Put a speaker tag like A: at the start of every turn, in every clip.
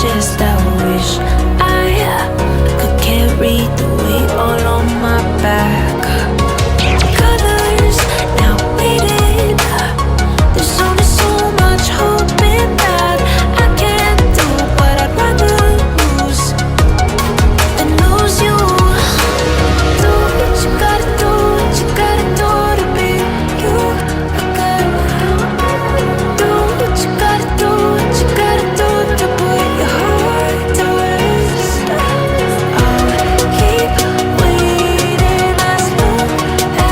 A: just I wish I could carry the weight all on my back. Colors now faded. There's only so much hope in that. I can't do what I'd rather lose than lose you. Do what you gotta do, what you gotta do to be you again. Do what you gotta do, what you gotta do to put your heart to rest. I'll keep waiting as long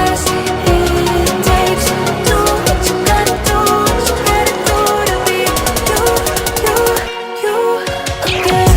A: as it takes. Do what you gotta do, what you gotta do to be you again.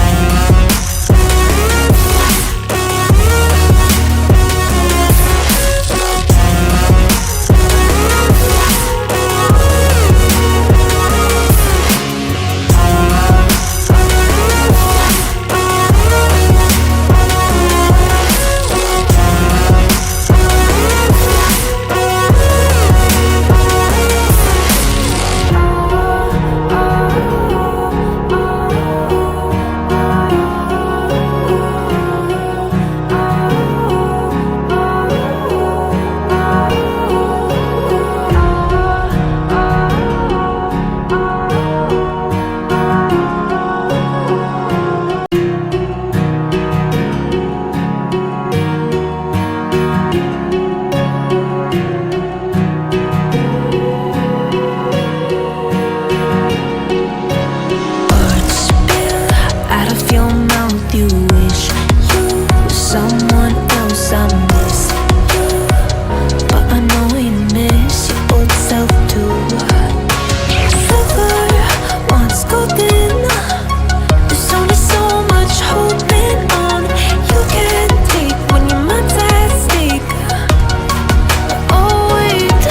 A: Words spill out of your mouth. You wish you were someone else. I miss you, but I know you miss your old self too. Silver once golden. There's only so much holding on. You can't take when your mind's at stake. Oh wait,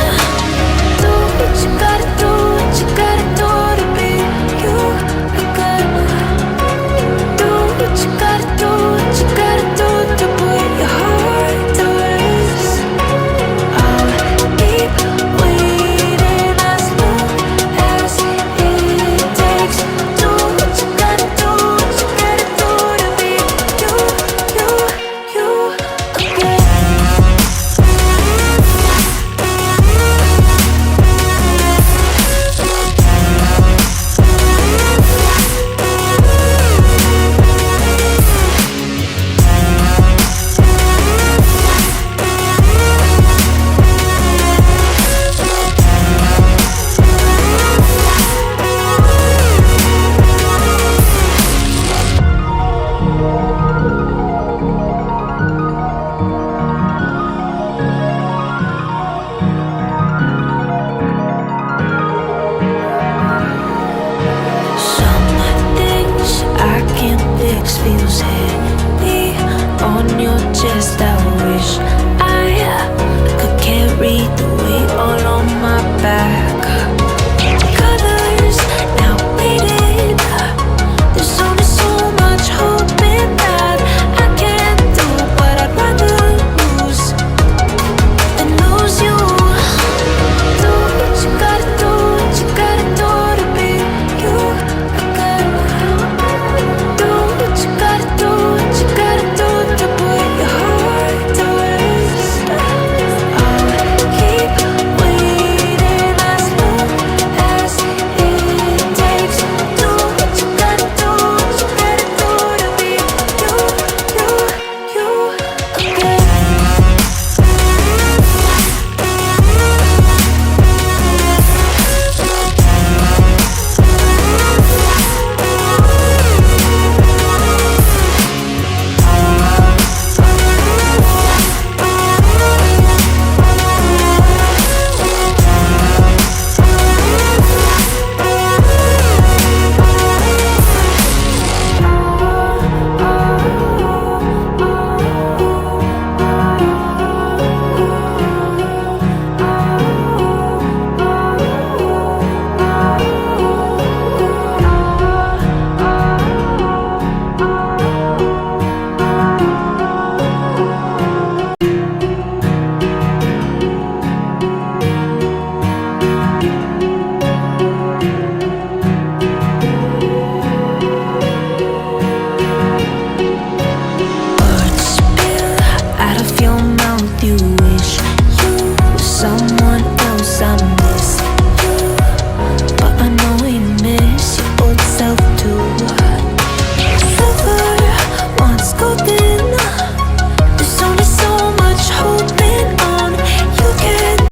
A: do what you gotta do, what you gotta do to be you again. Do what you gotta do, what you gotta do to put your heart to rest. I'll keep waiting as long as it takes. Do what you gotta do, what you gotta do to be you again. Some things I can't fix feels heavy on your chest.